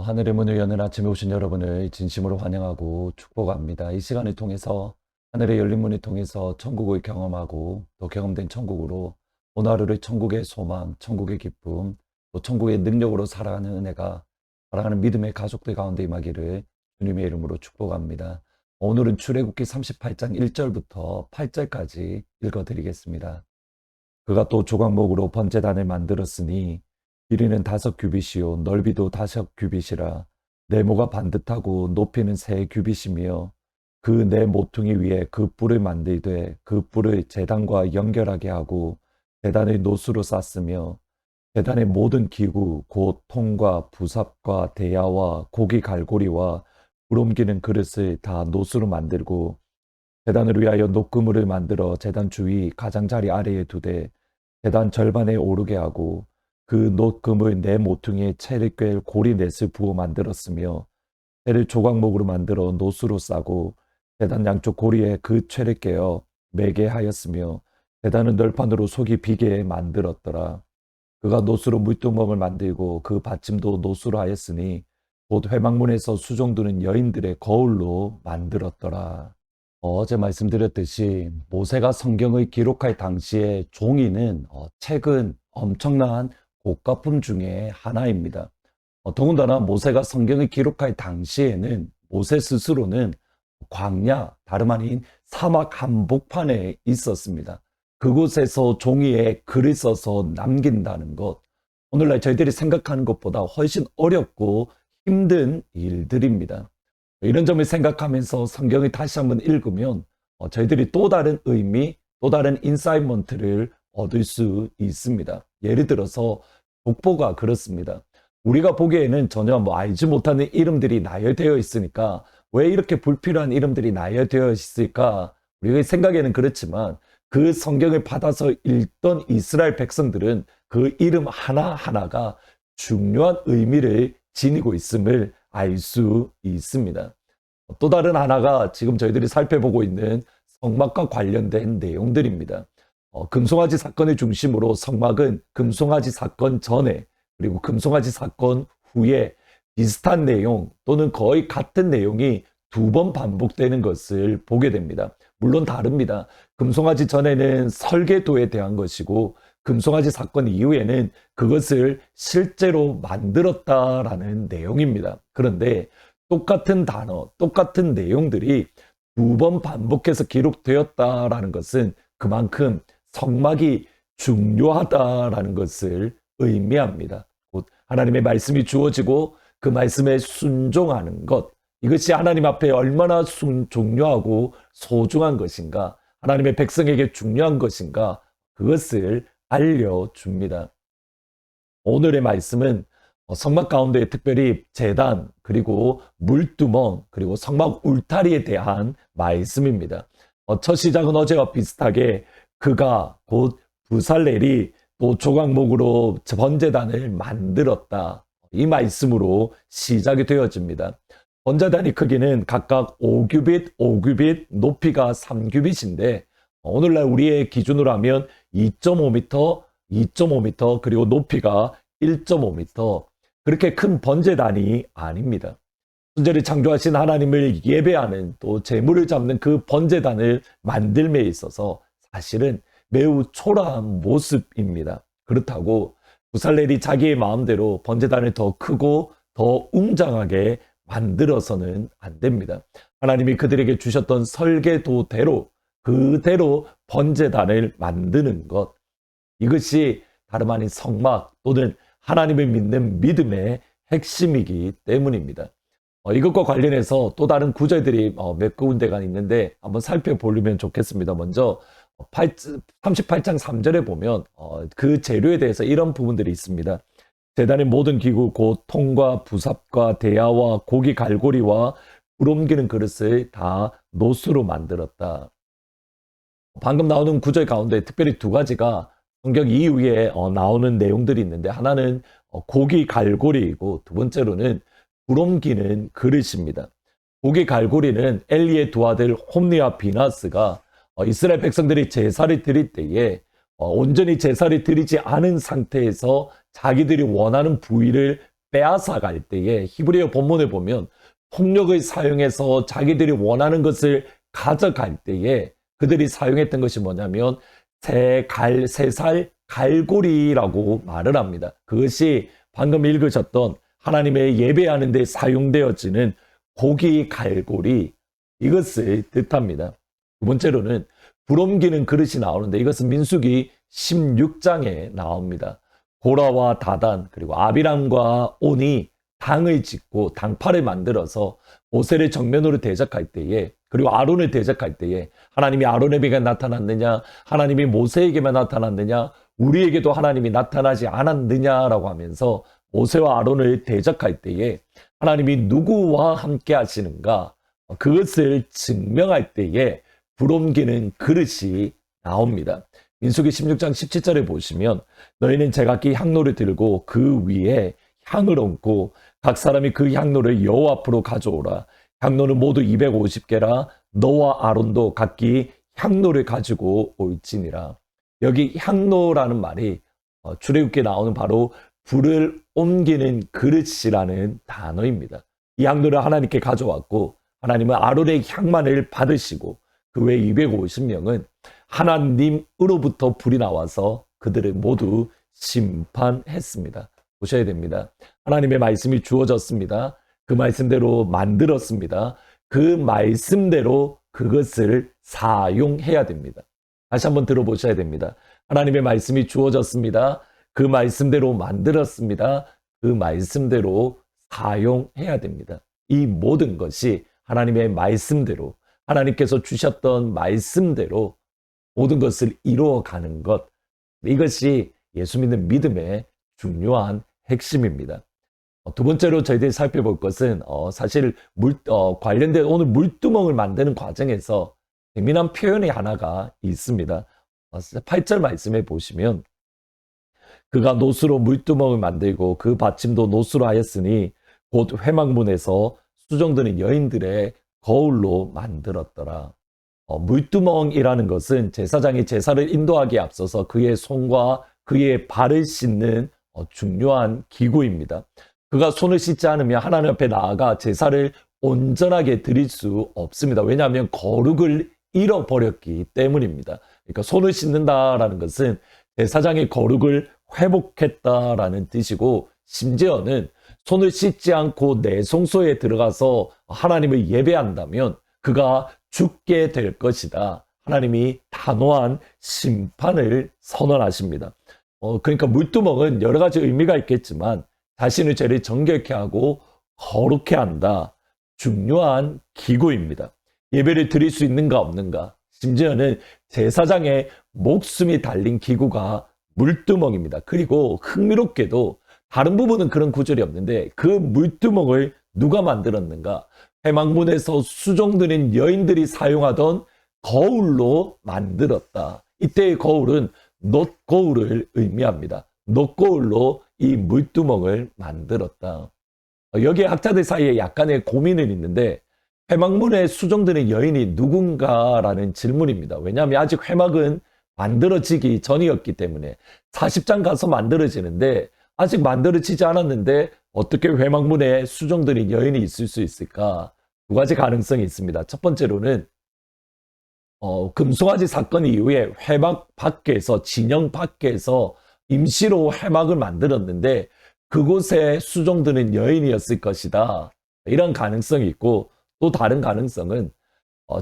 하늘의 문을 여는 아침에 오신 여러분을 진심으로 환영하고 축복합니다. 이 시간을 통해서 하늘의 열린 문을 통해서 천국을 경험하고 또 경험된 천국으로 오늘 하루를 천국의 소망, 천국의 기쁨, 또 천국의 능력으로 살아가는 은혜가 사랑하는 믿음의 가족들 가운데 임하기를 주님의 이름으로 축복합니다. 오늘은 출애굽기 38장 1절부터 8절까지 읽어드리겠습니다. 그가 또 조각목으로 번제단을 만들었으니 길이는 5규빗이요 넓이도 5규빗이라 네모가 반듯하고 높이는 3규빗이며 그 네 모퉁이 위에 그 뿔을 만들되 그 뿔을 제단과 연결하게 하고 제단을 노수로 쌌으며 제단의 모든 기구 곧 통과 부삽과 대야와 고기 갈고리와 물 옮기는 그릇을 다 노수로 만들고 제단을 위하여 녹그물을 만들어 제단 주위 가장자리 아래에 두되 제단 절반에 오르게 하고 그 녹금을 네 모퉁이에 채를 꿰 고리 넷을 부어 만들었으며 채를 조각목으로 만들어 노수로 싸고 제단 양쪽 고리에 그 채를 깨어 매게 하였으며 제단은 널판으로 속이 비게 만들었더라. 그가 노수로 물두멍을 만들고 그 받침도 노수로 하였으니 곧 회막문에서 수종드는 여인들의 거울로 만들었더라. 어제 말씀드렸듯이 모세가 성경을 기록할 당시에 종이는 책은 엄청난 고가품 중에 하나입니다. 더군다나 모세가 성경을 기록할 당시에는 모세 스스로는 광야, 다름 아닌 사막 한복판에 있었습니다. 그곳에서 종이에 글을 써서 남긴다는 것, 오늘날 저희들이 생각하는 것보다 훨씬 어렵고 힘든 일들입니다. 이런 점을 생각하면서 성경을 다시 한번 읽으면 저희들이 또 다른 의미, 또 다른 인사이먼트를 얻을 수 있습니다. 예를 들어서 족보가 그렇습니다. 우리가 보기에는 전혀 알지 못하는 이름들이 나열되어 있으니까 왜 이렇게 불필요한 이름들이 나열되어 있을까? 우리의 생각에는 그렇지만 그 성경을 받아서 읽던 이스라엘 백성들은 그 이름 하나하나가 중요한 의미를 지니고 있음을 알 수 있습니다. 또 다른 하나가 지금 저희들이 살펴보고 있는 성막과 관련된 내용들입니다. 금송아지 사건을 중심으로 성막은 금송아지 사건 전에 그리고 금송아지 사건 후에 비슷한 내용 또는 거의 같은 내용이 2번 반복되는 것을 보게 됩니다. 물론 다릅니다. 금송아지 전에는 설계도에 대한 것이고 금송아지 사건 이후에는 그것을 실제로 만들었다라는 내용입니다. 그런데 똑같은 단어, 똑같은 내용들이 2번 반복해서 기록되었다라는 것은 그만큼 성막이 중요하다라는 것을 의미합니다. 곧 하나님의 말씀이 주어지고 그 말씀에 순종하는 것, 이것이 하나님 앞에 얼마나 중요하고 소중한 것인가, 하나님의 백성에게 중요한 것인가, 그것을 알려줍니다. 오늘의 말씀은 성막 가운데 특별히 제단, 그리고 물두멍, 그리고 성막 울타리에 대한 말씀입니다. 첫 시작은 어제와 비슷하게 그가 곧 부살렐이 또 조각목으로 번제단을 만들었다. 이 말씀으로 시작이 되어집니다. 번제단의 크기는 각각 5규빗, 5규빗, 높이가 3규빗인데 오늘날 우리의 기준으로 하면 2.5m, 2.5m, 그리고 높이가 1.5m. 그렇게 큰 번제단이 아닙니다. 순전히 창조하신 하나님을 예배하는 또 제물을 잡는 그 번제단을 만들매 있어서 사실은 매우 초라한 모습입니다. 그렇다고 부살렐이 자기의 마음대로 번제단을 더 크고 더 웅장하게 만들어서는 안 됩니다. 하나님이 그들에게 주셨던 설계도대로 그대로 번제단을 만드는 것, 이것이 다름 아닌 성막 또는 하나님을 믿는 믿음의 핵심이기 때문입니다. 이것과 관련해서 또 다른 구절들이 몇 군데가 있는데 한번 살펴보면 좋겠습니다. 먼저 38장 3절에 보면 그 재료에 대해서 이런 부분들이 있습니다. 제단의 모든 기구 곧 통과 부삽과 대야와 고기 갈고리와 불 옮기는 그릇을 다 노수로 만들었다. 방금 나오는 구절 가운데 특별히 2가지가 성경 이후에 나오는 내용들이 있는데 하나는 고기 갈고리이고 두 번째로는 불 옮기는 그릇입니다. 고기 갈고리는 엘리의 두 아들 홈니와 비나스가 이스라엘 백성들이 제사를 드릴 때에 온전히 제사를 드리지 않은 상태에서 자기들이 원하는 부위를 빼앗아 갈 때에 히브리어 본문에 보면 폭력을 사용해서 자기들이 원하는 것을 가져갈 때에 그들이 사용했던 것이 뭐냐면 세 살 갈고리라고 말을 합니다. 그것이 방금 읽으셨던 하나님의 예배하는 데 사용되어지는 고기 갈고리, 이것을 뜻합니다. 두 번째로는 불옮기는 그릇이 나오는데 이것은 민수기 16장에 나옵니다. 고라와 다단 그리고 아비람과 온이 당을 짓고 당파를 만들어서 모세를 정면으로 대적할 때에, 그리고 아론을 대적할 때에 하나님이 아론에게 나타났느냐, 하나님이 모세에게만 나타났느냐, 우리에게도 하나님이 나타나지 않았느냐라고 하면서 모세와 아론을 대적할 때에 하나님이 누구와 함께 하시는가, 그것을 증명할 때에 불옮기는 그릇이 나옵니다. 민수기 16장 17절에 보시면 너희는 제각기 향로를 들고 그 위에 향을 얹고 각 사람이 그 향로를 여호와 앞으로 가져오라. 향로는 모두 250개라. 너와 아론도 각기 향로를 가지고 올지니라. 여기 향로라는 말이 출애굽기에 나오는 바로 불을 옮기는 그릇이라는 단어입니다. 이 향로를 하나님께 가져왔고 하나님은 아론의 향만을 받으시고 그 외 250명은 하나님으로부터 불이 나와서 그들을 모두 심판했습니다. 보셔야 됩니다. 하나님의 말씀이 주어졌습니다. 그 말씀대로 만들었습니다. 그 말씀대로 그것을 사용해야 됩니다. 다시 한번 들어보셔야 됩니다. 하나님의 말씀이 주어졌습니다. 그 말씀대로 만들었습니다. 그 말씀대로 사용해야 됩니다. 이 모든 것이 하나님의 말씀대로, 하나님께서 주셨던 말씀대로 모든 것을 이루어가는 것, 이것이 예수 믿는 믿음의 중요한 핵심입니다. 두 번째로 저희들이 살펴볼 것은 사실 관련된 오늘 물두멍을 만드는 과정에서 재미난 표현이 하나가 있습니다. 8절 말씀에 보시면 그가 노수로 물두멍을 만들고 그 받침도 노수로 하였으니 곧 회막문에서 수종드는 여인들의 거울로 만들었더라. 물두멍이라는 것은 제사장이 제사를 인도하기에 앞서서 그의 손과 그의 발을 씻는 중요한 기구입니다. 그가 손을 씻지 않으면 하나님 앞에 나아가 제사를 온전하게 드릴 수 없습니다. 왜냐하면 거룩을 잃어버렸기 때문입니다. 그러니까 손을 씻는다라는 것은 제사장의 거룩을 회복했다라는 뜻이고, 심지어는 손을 씻지 않고 내성소에 들어가서 하나님을 예배한다면 그가 죽게 될 것이다. 하나님이 단호한 심판을 선언하십니다. 그러니까 물두멍은 여러 가지 의미가 있겠지만 자신의 죄를 정결케 하고 거룩해 한다. 중요한 기구입니다. 예배를 드릴 수 있는가 없는가, 심지어는 제사장의 목숨이 달린 기구가 물두멍입니다. 그리고 흥미롭게도 다른 부분은 그런 구절이 없는데 그 물두멍을 누가 만들었는가? 회막문에서 수종드는 여인들이 사용하던 거울로 만들었다. 이때의 거울은 놋거울을 의미합니다. 놋거울로 이 물두멍을 만들었다. 여기에 학자들 사이에 약간의 고민은 있는데 회막문에 수종드는 여인이 누군가라는 질문입니다. 왜냐하면 아직 회막은 만들어지기 전이었기 때문에 40장 가서 만들어지는데 아직 만들어지지 않았는데 어떻게 회막문에 수종드는 여인이 있을 수 있을까? 두 가지 가능성이 있습니다. 첫 번째로는 금송아지 사건 이후에 회막 밖에서, 진영 밖에서 임시로 회막을 만들었는데 그곳에 수종드는 여인이었을 것이다. 이런 가능성이 있고, 또 다른 가능성은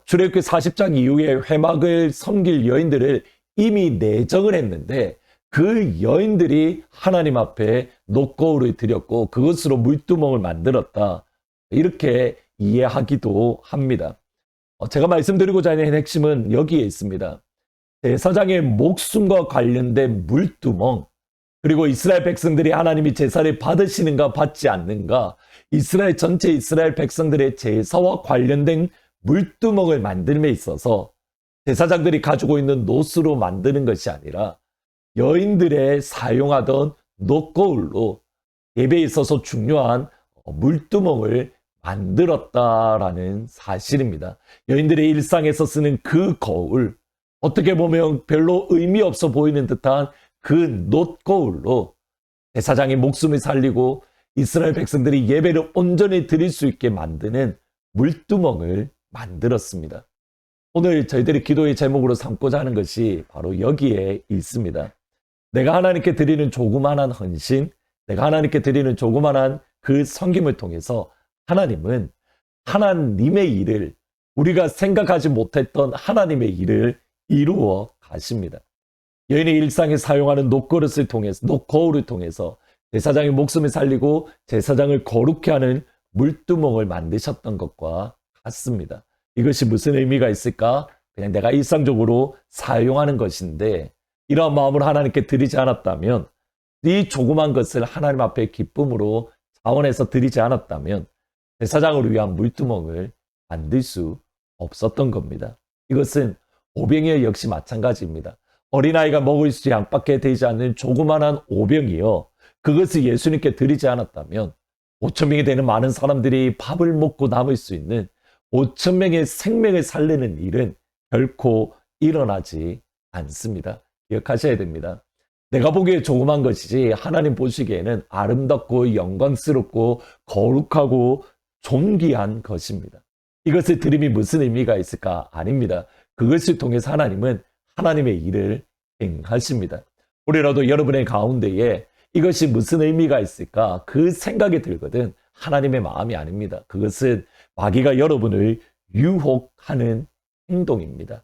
출애굽기 40장 이후에 회막을 섬길 여인들을 이미 내정을 했는데 그 여인들이 하나님 앞에 놋거울을 드렸고 그것으로 물두멍을 만들었다. 이렇게 이해하기도 합니다. 제가 말씀드리고자 하는 핵심은 여기에 있습니다. 제사장의 목숨과 관련된 물두멍, 그리고 이스라엘 백성들이 하나님이 제사를 받으시는가 받지 않는가, 전체 이스라엘 백성들의 제사와 관련된 물두멍을 만들m에 있어서 제사장들이 가지고 있는 놋으로 만드는 것이 아니라 여인들의 사용하던 놋거울로 예배에 있어서 중요한 물두멍을 만들었다라는 사실입니다. 여인들의 일상에서 쓰는 그 거울, 어떻게 보면 별로 의미 없어 보이는 듯한 그 놋거울로 제사장의 목숨을 살리고 이스라엘 백성들이 예배를 온전히 드릴 수 있게 만드는 물두멍을 만들었습니다. 오늘 저희들이 기도의 제목으로 삼고자 하는 것이 바로 여기에 있습니다. 내가 하나님께 드리는 조그만한 헌신, 내가 하나님께 드리는 조그만한 그 섬김을 통해서 하나님은 하나님의 일을, 우리가 생각하지 못했던 하나님의 일을 이루어 가십니다. 여인의 일상에 사용하는 녹거울을 통해서 제사장의 목숨을 살리고 제사장을 거룩케 하는 물두멍을 만드셨던 것과 같습니다. 이것이 무슨 의미가 있을까? 그냥 내가 일상적으로 사용하는 것인데, 이러한 마음으로 하나님께 드리지 않았다면, 이 조그만 것을 하나님 앞에 기쁨으로 자원해서 드리지 않았다면 제사장을 위한 물두멍을 만들 수 없었던 겁니다. 이것은 오병이어 역시 마찬가지입니다. 어린아이가 먹을 수 양밖에 되지 않는 조그만한 오병이어, 그것을 예수님께 드리지 않았다면 5,000명이 되는 많은 사람들이 밥을 먹고 남을 수 있는 5,000명의 생명을 살리는 일은 결코 일어나지 않습니다. 기억하셔야 됩니다. 내가 보기에 조그만 것이지 하나님 보시기에는 아름답고 영광스럽고 거룩하고 존귀한 것입니다. 이것을 드림이 무슨 의미가 있을까? 아닙니다. 그것을 통해서 하나님은 하나님의 일을 행하십니다. 우리라도 여러분의 가운데에 이것이 무슨 의미가 있을까? 그 생각이 들거든 하나님의 마음이 아닙니다. 그것은 마귀가 여러분을 유혹하는 행동입니다.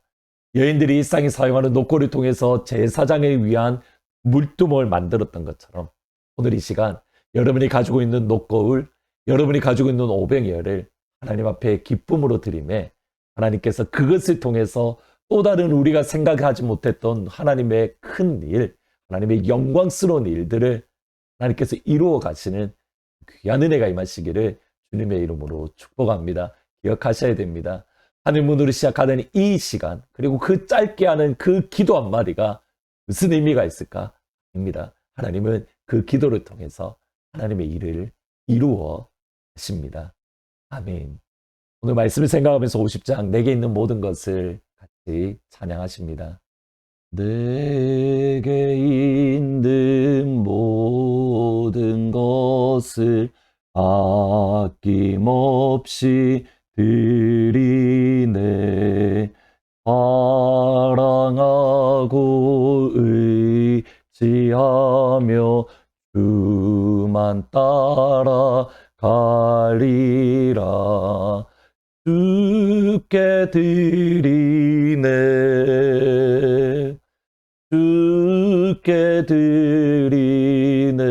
여인들이 일상에 사용하는 녹고를 통해서 제사장을 위한 물두멍을 만들었던 것처럼 오늘 이 시간 여러분이 가지고 있는 녹거울, 여러분이 가지고 있는 오병이어를 하나님 앞에 기쁨으로 드리매 하나님께서 그것을 통해서 또 다른 우리가 생각하지 못했던 하나님의 큰 일, 하나님의 영광스러운 일들을 하나님께서 이루어 가시는 귀한 은혜가 임하시기를 주님의 이름으로 축복합니다. 기억하셔야 됩니다. 하늘문으로 시작하는 이 시간, 그리고 그 짧게 하는 그 기도 한마디가 무슨 의미가 있을까? 입니다. 하나님은 그 기도를 통해서 하나님의 일을 이루어 가십니다. 아멘. 오늘 말씀을 생각하면서 50장 내게 있는 모든 것을 같이 찬양하십니다. 내게 있는 모든 것을 아낌없이 드리네. 사랑하고 의지하며 주만 따라가리라. 주께 드리네. 주께 드리네.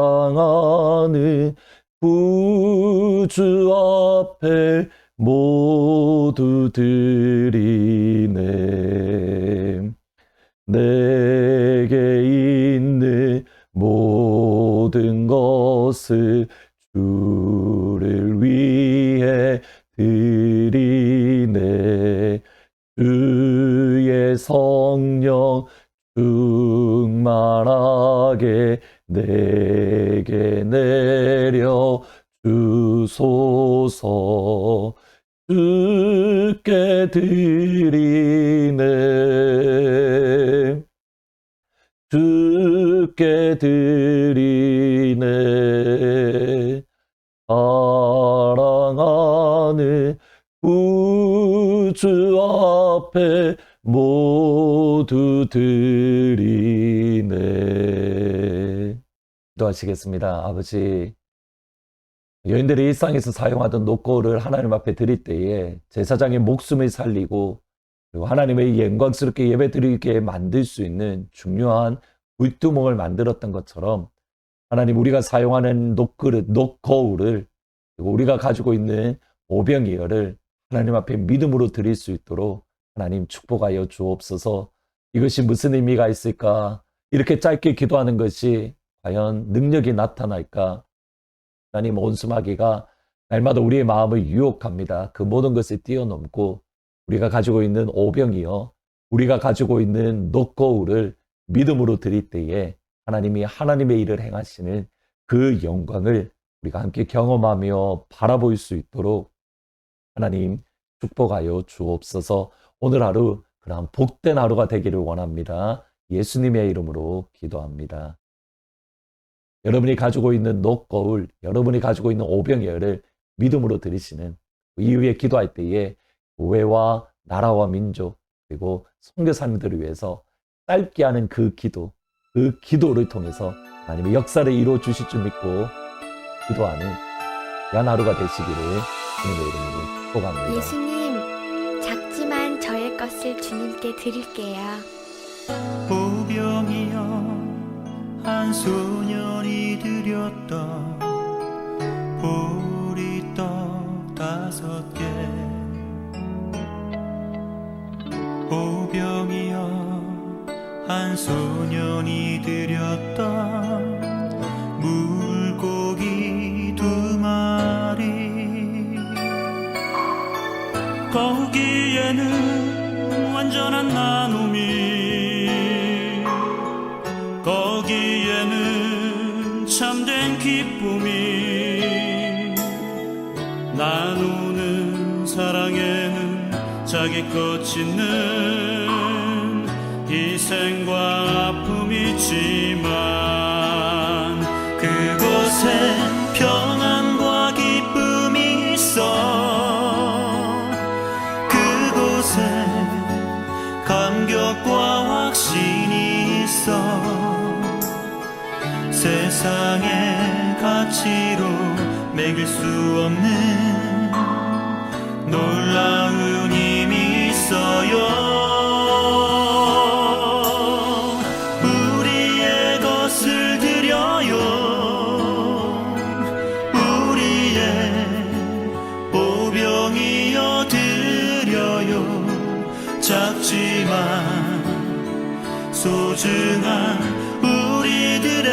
사랑하는 구주 앞에 모두 드리네. 내게 있는 모든 것을 주를 위해 드리네. 주의 성령 충만하게 내게 내려 주소서. 주께 드리네. 주께 드리네. 사랑하는 구주 앞에 모두 드리네. 기도하시겠습니다. 아버지, 여인들이 일상에서 사용하던 녹거울을 하나님 앞에 드릴 때에 제사장의 목숨을 살리고 그리고 하나님의 영광스럽게 예배드리게 만들 수 있는 중요한 물두멍을 만들었던 것처럼 하나님, 우리가 사용하는 녹그릇, 녹거울을, 그리고 우리가 가지고 있는 오병이어를 하나님 앞에 믿음으로 드릴 수 있도록 하나님 축복하여 주옵소서. 이것이 무슨 의미가 있을까? 이렇게 짧게 기도하는 것이 과연 능력이 나타날까? 하나님, 온수마귀가 날마다 우리의 마음을 유혹합니다. 그 모든 것을 뛰어넘고 우리가 가지고 있는 오병이어, 우리가 가지고 있는 녹거울을 믿음으로 드릴 때에 하나님이 하나님의 일을 행하시는 그 영광을 우리가 함께 경험하며 바라볼 수 있도록 하나님 축복하여 주옵소서. 오늘 하루 그러한 복된 하루가 되기를 원합니다. 예수님의 이름으로 기도합니다. 여러분이 가지고 있는 녹거울, 여러분이 가지고 있는 오병이어를 믿음으로 드리시는 이후에 기도할 때에 교회와 나라와 민족 그리고 선교사님들을 위해서 짧게 하는 그 기도를 통해서 하나님의 역사를 이루어 주실 줄 믿고 기도하는 귀한 하루가 되시기를 주님의 이름으로 축복합니다. 예수님, 작지만 저의 것을 주님께 드릴게요. 보병이여 한 소년이 드렸던 보리떡 5개 보병이여 한 소년이 드렸던 물고기 2마리 거기에는 완전한 나눔이 거기에는 참된 기쁨이 나누는 사랑에는 자기 것 짓는 희생과 아픔이 있지만 그곳엔 평안과 기쁨이 있어 그곳엔 감격과 확신이 있어 세상의 가치로 매길 수 없는 놀라운 힘이 있어요. 우리의 것을 드려요. 우리의 보병이여 드려요. 작지만 소중한 우리들의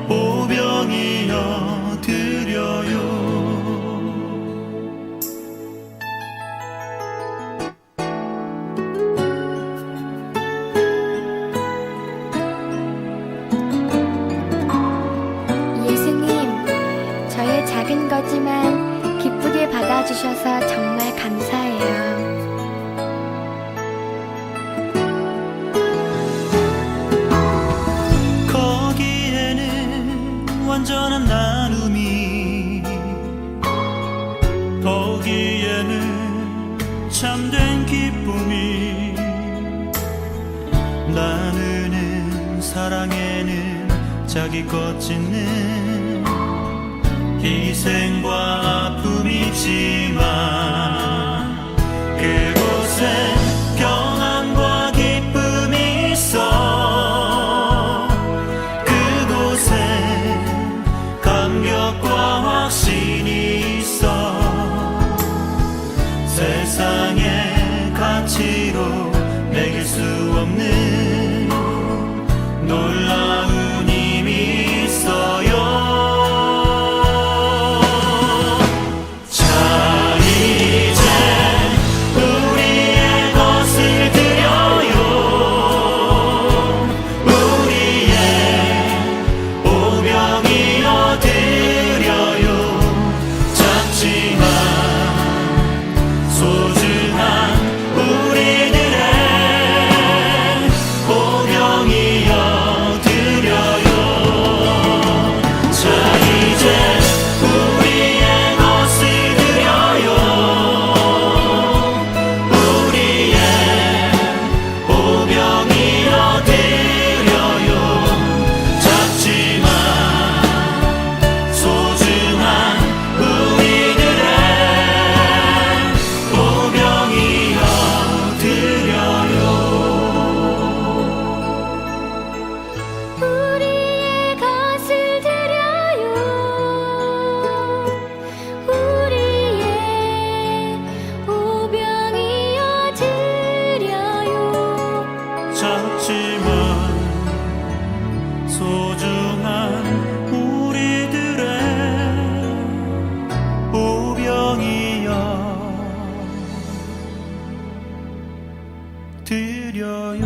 보병이여 드려요. 예수님, 저의 작은 거지만 기쁘게 받아주셔서 정말 감사해요. 완전한 나눔이 거기에는 참된 기쁨이 나누는 사랑에는 자기 것 짓는 희생과 아픔이 있지만 그곳에 평안과 기쁨이 있어 그곳에 감격과 확신이 있어 세상의 가치로 매길 수 없는 놀라운 힘이 있어요. 자 이제 우리의 것을 드려요. 우리의 보병이여 드려요. 작지만 소중한 우리들의 보병이여 드려요. 자 이제 우리의 것을 드려요. 우리의 보병이여 드려요. 작지만 소중한 우리들의 보병이여 드려요. 우리의 것을 드려요. 우리의 보병이여 드려요. 작지만 소중한 우리들의 보병이여 드려요.